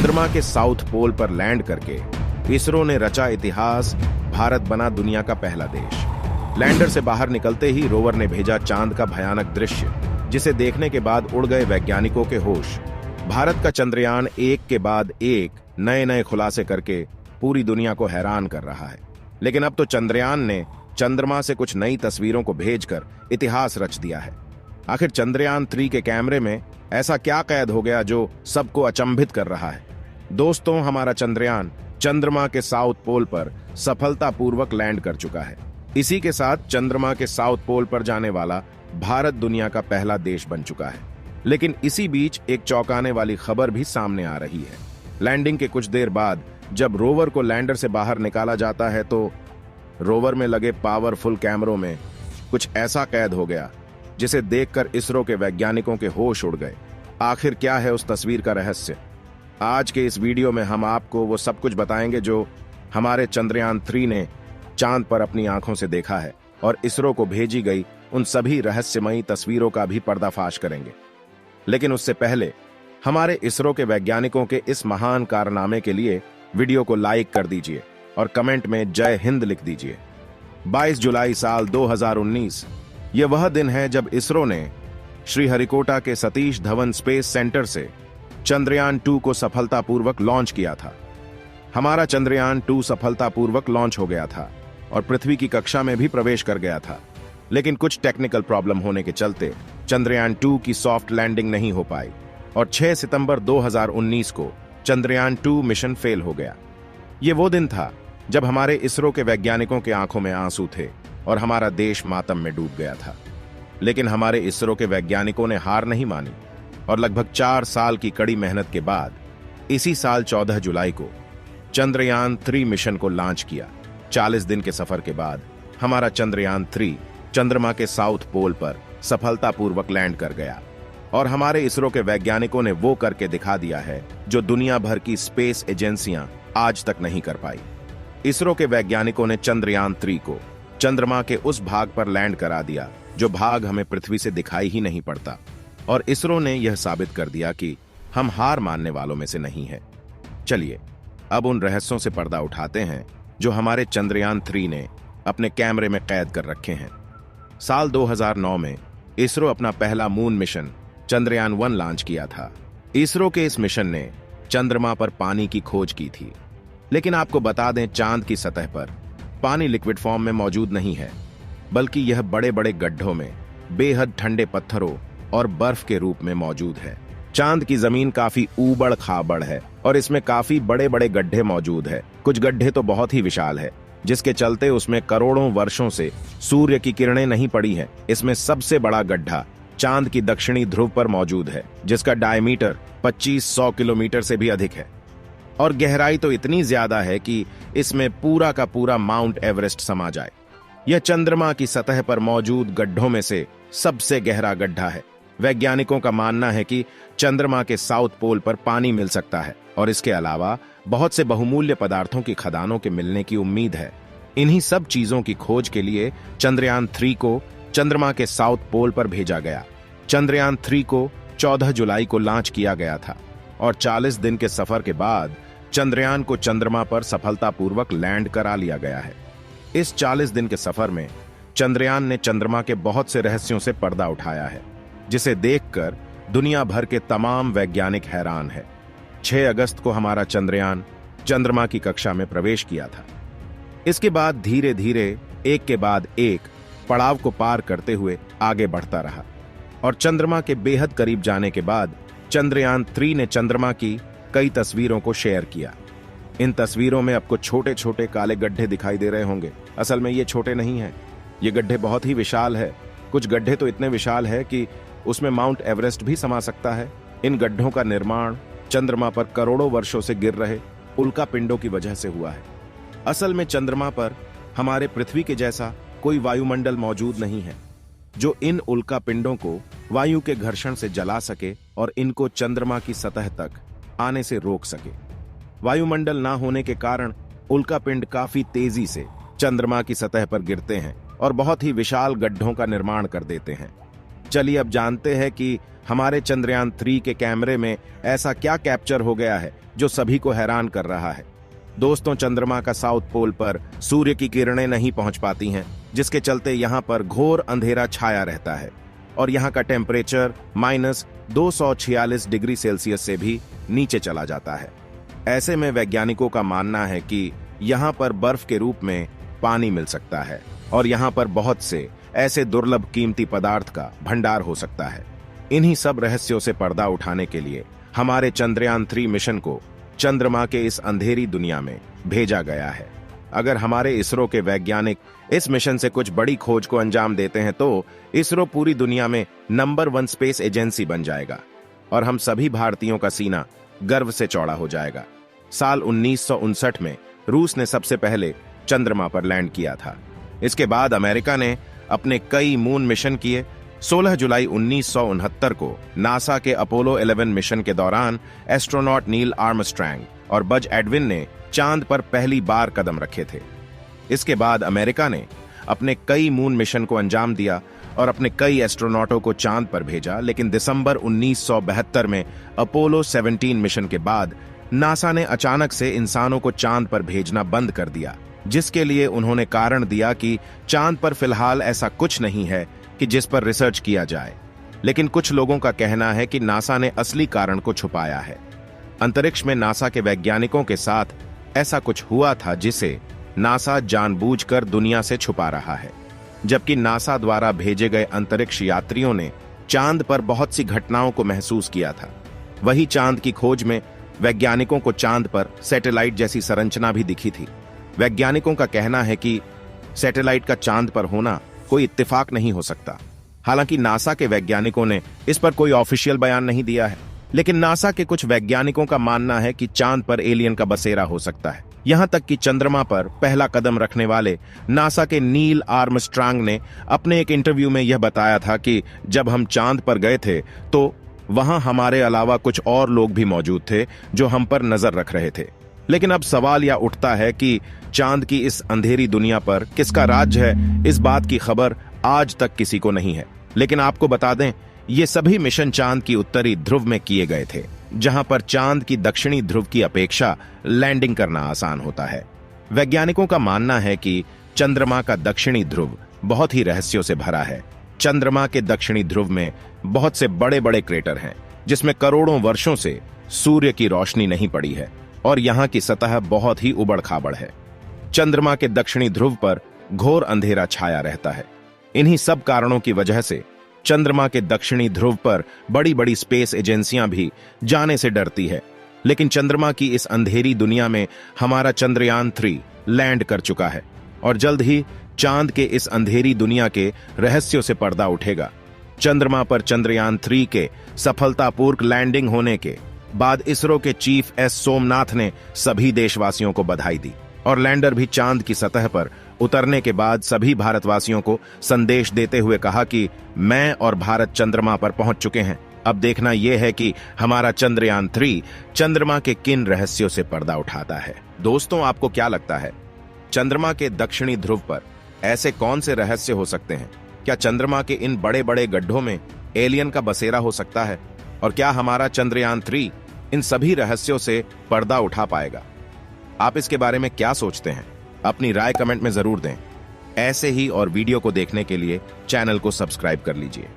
चंद्रमा के south pole पर लैंड करके इसरो ने रचा इतिहास, भारत बना दुनिया का पहला देश। लैंडर से बाहर निकलते ही रोवर ने भेजा चांद का भयानक दृश्य, जिसे देखने के बाद उड़ गए वैज्ञानिकों के होश। भारत का चंद्रयान एक के बाद एक नए नए खुलासे करके पूरी दुनिया को हैरान कर रहा है। लेकिन अब तो चंद्रयान ने चंद्रमा से कुछ नई तस्वीरों को भेजकर इतिहास रच दिया है। आखिर चंद्रयान 3 के कैमरे में ऐसा क्या कैद हो गया जो सबको अचंभित कर रहा है? दोस्तों, हमारा चंद्रयान चंद्रमा के साउथ पोल पर सफलतापूर्वक लैंड कर चुका है। इसी के साथ चंद्रमा के साउथ पोल पर जाने वाला भारत दुनिया का पहला देश बन चुका है। लेकिन इसी बीच एक चौंकाने वाली खबर भी सामने आ रही है। लैंडिंग के कुछ देर बाद जब रोवर को लैंडर से बाहर निकाला जाता है तो रोवर में लगे पावरफुल कैमरों में कुछ ऐसा कैद हो गया जिसे देखकर इसरो के वैज्ञानिकों के होश उड़ गए। आखिर क्या है उस तस्वीर का रहस्य? आज के इस वीडियो में हम आपको वो सब कुछ बताएंगे जो हमारे चंद्रयान 3 ने चांद पर अपनी आंखों से देखा है, और इसरो को भेजी गई उन सभी रहस्यमयी तस्वीरों का भी पर्दाफाश करेंगे। लेकिन उससे पहले हमारे इसरो के वैज्ञानिकों के इस महान कारनामे के लिए वीडियो को लाइक कर दीजिए और कमेंट में जय हिंद लिख दीजिए। 22 जुलाई साल 2019 ये वह दिन है जब इसरो ने श्रीहरिकोटा के सतीश धवन स्पेस सेंटर से चंद्रयान 2 को सफलतापूर्वक लॉन्च किया था। हमारा चंद्रयान 2 सफलतापूर्वक लॉन्च हो गया था और पृथ्वी की कक्षा में भी प्रवेश कर गया था। लेकिन कुछ टेक्निकल प्रॉब्लम होने के चलते चंद्रयान 2 की सॉफ्ट लैंडिंग नहीं हो पाई और 6 सितंबर 2019 को चंद्रयान 2 मिशन फेल हो गया। ये वो दिन था जब हमारे इसरो के वैज्ञानिकों के आंखों में आंसू थे और हमारा देश मातम में डूब गया था। लेकिन हमारे इसरो के वैज्ञानिकों ने हार नहीं मानी और लगभग 4 साल की कड़ी मेहनत के बाद इसी साल 14 जुलाई को चंद्रयान 3 मिशन को लॉन्च किया। 40 दिन के सफर के बाद हमारा चंद्रयान 3 चंद्रमा के साउथ पोल पर सफलतापूर्वक लैंड कर गया और हमारे इसरो के वैज्ञानिकों ने वो करके दिखा दिया है जो दुनिया भर की स्पेस एजेंसियां आज तक नहीं कर पाई। इसरो के वैज्ञानिकों ने चंद्रयान 3 को चंद्रमा के उस भाग पर लैंड करा दिया जो भाग हमें पृथ्वी से दिखाई ही नहीं पड़ता, और इसरो ने यह साबित कर दिया कि हम हार मानने वालों में से नहीं हैं। चलिए अब उन रहस्यों से पर्दा उठाते हैं जो हमारे चंद्रयान 3 ने अपने कैमरे में कैद कर रखे हैं। साल 2009 में इसरो अपना पहला मून मिशन चंद्रयान 1 लॉन्च किया था। इसरो के इस मिशन ने चंद्रमा पर पानी की खोज की थी। लेकिन आपको बता दें, चांद की सतह पर पानी लिक्विड फॉर्म में मौजूद नहीं है, बल्कि यह बड़े बड़े गड्ढों में बेहद ठंडे पत्थरों और बर्फ के रूप में मौजूद है। चांद की जमीन काफी ऊबड़ खाबड़ है और इसमें काफी बड़े बड़े गड्ढे मौजूद है। कुछ गड्ढे तो बहुत ही विशाल है, जिसके चलते उसमें करोड़ों वर्षों से सूर्य की किरणें नहीं पड़ी हैं। इसमें सबसे बड़ा गड्ढा चांद की दक्षिणी ध्रुव पर मौजूद है, जिसका डायमीटर 2500 किलोमीटर से भी अधिक है, और गहराई तो इतनी ज्यादा है कि इसमें पूरा का पूरा माउंट एवरेस्ट समा जाए। यह चंद्रमा की सतह पर मौजूद गड्ढों में से सबसे गहरा गड्ढा है। वैज्ञानिकों का मानना है कि चंद्रमा के साउथ पोल पर पानी मिल सकता है और इसके अलावा बहुत से बहुमूल्य पदार्थों की खदानों के मिलने की उम्मीद है। इन्हीं सब चीजों की खोज के लिए चंद्रयान 3 को चंद्रमा के साउथ पोल पर भेजा गया। चंद्रयान 3 को 14 जुलाई को लॉन्च किया गया था और 40 दिन के सफर के बाद चंद्रयान को चंद्रमा पर सफलतापूर्वक लैंड करा लिया गया है। इस 40 दिन के सफर में चंद्रयान ने चंद्रमा के बहुत से रहस्यों से पर्दा उठाया है, जिसे देखकर दुनिया भर के तमाम वैज्ञानिक हैरान है। 6 अगस्त को हमारा चंद्रयान चंद्रमा की कक्षा में प्रवेश किया था। इसके बाद धीरे धीरे एक के बाद एक पड़ाव को पार करते हुए आगे बढ़ता रहा और चंद्रमा के बेहद करीब जाने के बाद चंद्रयान 3 ने चंद्रमा की कई तस्वीरों को शेयर किया। इन तस्वीरों में आपको छोटे छोटे काले गड्ढे दिखाई दे रहे होंगे। असल में ये छोटे नहीं हैं, ये गड्ढे बहुत ही विशाल है। कुछ गड्ढे तो इतने विशाल है कि उसमें माउंट एवरेस्ट भी समा सकता है। इन गड्ढों का निर्माण चंद्रमा पर करोड़ों वर्षों से गिर रहे उल्का पिंडों की वजह से हुआ है। असल में चंद्रमा पर हमारे पृथ्वी के जैसा कोई वायुमंडल मौजूद नहीं है जो इन उल्का पिंडों को वायु के घर्षण से जला सके और इनको चंद्रमा की सतह तक आने से रोक सके। वायुमंडल ना होने के कारण उल्का पिंड काफी तेजी से चंद्रमा की सतह पर गिरते हैं और बहुत ही विशाल गड्ढों का निर्माण कर देते हैं। चलिए अब जानते हैं कि हमारे चंद्रयान 3 के कैमरे में ऐसा क्या कैप्चर हो गया है जो सभी को हैरान कर रहा है। दोस्तों, चंद्रमा का साउथ पोल पर सूर्य की किरणें नहीं पहुंच पाती हैं, जिसके चलते यहां पर घोर अंधेरा छाया रहता है और यहां का टेम्परेचर -246 डिग्री सेल्सियस से भी नीचे चला जाता है। ऐसे में वैज्ञानिकों का मानना है कि यहां पर बर्फ के रूप में पानी मिल सकता है और यहां पर बहुत से ऐसे दुर्लभ कीमती पदार्थ का भंडार हो सकता है। इन्हीं सब रहस्यों से पर्दा उठाने के लिए हमारे चंद्रयान 3 मिशन को चंद्रमा के इस अंधेरी दुनिया में भेजा गया है। अगर हमारे इसरो के वैज्ञानिक इस मिशन से कुछ बड़ी खोज को अंजाम देते हैं तो इसरो पूरी दुनिया में नंबर 1 स्पेस एजेंसी बन जाएगा और हम सभी भारतीयों का सीना गर्व से चौड़ा हो जाएगा। साल 1959 में रूस ने सबसे पहले चंद्रमा पर लैंड किया था। इसके बाद अमेरिका ने अपने कई मून मिशन किए। 16 जुलाई 1969 को नासा के अपोलो 11 मिशन के दौरान एस्ट्रोनॉट नील आर्मस्ट्रैंग और बज एडविन ने चांद पर पहली बार कदम रखे थे। इसके बाद अमेरिका ने अपने कई मून मिशन को अंजाम दिया और अपने कई एस्ट्रोनॉटों को चांद पर भेजा, लेकिन दिसंबर 1972 में अपोलो 17 मिशन के बाद नासा ने अचानक से इंसानों को चांद पर भेजना बंद कर दिया, जिसके लिए उन्होंने कारण दिया कि चांद पर फिलहाल ऐसा कुछ नहीं है कि जिस पर रिसर्च किया जाए। लेकिन कुछ लोगों का कहना है कि नासा ने असली कारण को छुपाया है। अंतरिक्ष में नासा के वैज्ञानिकों के साथ ऐसा कुछ हुआ था जिसे नासा जानबूझकर दुनिया से छुपा रहा है। जबकि नासा द्वारा भेजे गए अंतरिक्ष यात्रियों ने चांद पर बहुत सी घटनाओं को महसूस किया था। वही चांद की खोज में वैज्ञानिकों को चांद पर सैटेलाइट जैसी संरचना भी दिखी थी। वैज्ञानिकों का कहना है कि सैटेलाइट का चांद पर होना कोई इत्तेफाक नहीं हो सकता। हालांकि नासा के वैज्ञानिकों ने इस पर कोई ऑफिशियल बयान नहीं दिया है, लेकिन नासा के कुछ वैज्ञानिकों का मानना है कि चांद पर एलियन का बसेरा हो सकता है। यहां तक कि चंद्रमा पर पहला कदम रखने वाले नासा के नील आर्मस्ट्रांग ने अपने एक इंटरव्यू में यह बताया था कि जब हम चांद पर गए थे तो वहां हमारे अलावा कुछ और लोग भी मौजूद थे जो हम पर नजर रख रहे थे। लेकिन अब सवाल यह उठता है कि चांद की इस अंधेरी दुनिया पर किसका राज है। इस बात की खबर आज तक किसी को नहीं है। लेकिन आपको बता दें, ये सभी मिशन चांद की उत्तरी ध्रुव में किए गए थे, जहां पर चांद की दक्षिणी ध्रुव की अपेक्षा लैंडिंग करना आसान होता है। वैज्ञानिकों का मानना है कि चंद्रमा का दक्षिणी ध्रुव बहुत ही रहस्यों से भरा है। चंद्रमा के दक्षिणी ध्रुव में बहुत से बड़े बड़े क्रेटर हैं, जिसमें करोड़ों वर्षों से सूर्य की रोशनी नहीं पड़ी है और यहां की सतह बहुत ही उबड़ खाबड़ है। चंद्रमा के दक्षिणी ध्रुव पर घोर अंधेरा छाया रहता है। इन्हीं सब कारणों की वजह से चंद्रमा के दक्षिणी ध्रुव पर बड़ी बड़ी स्पेस एजेंसियां भी जाने से डरती है। लेकिन चंद्रमा की इस अंधेरी दुनिया में हमारा चंद्रयान 3 लैंड कर चुका है और जल्द ही चांद के इस अंधेरी दुनिया के रहस्यों से पर्दा उठेगा। चंद्रमा पर चंद्रयान 3 के सफलतापूर्वक लैंडिंग होने के बाद इसरो के चीफ एस सोमनाथ ने सभी देशवासियों को बधाई दी और लैंडर भी चांद की सतह पर उतरने के बाद सभी भारतवासियों को संदेश देते हुए कहा कि मैं और भारत चंद्रमा पर पहुंच चुके हैं। अब देखना यह है कि हमारा चंद्रयान 3 चंद्रमा के किन रहस्यों से पर्दा उठाता है। दोस्तों, आपको क्या लगता है, चंद्रमा के दक्षिणी ध्रुव पर ऐसे कौन से रहस्य हो सकते हैं? क्या चंद्रमा के इन बड़े बड़े गड्ढों में एलियन का बसेरा हो सकता है? और क्या हमारा चंद्रयान 3 इन सभी रहस्यों से पर्दा उठा पाएगा? आप इसके बारे में क्या सोचते हैं? अपनी राय कमेंट में जरूर दें। ऐसे ही और वीडियो को देखने के लिए चैनल को सब्सक्राइब कर लीजिए।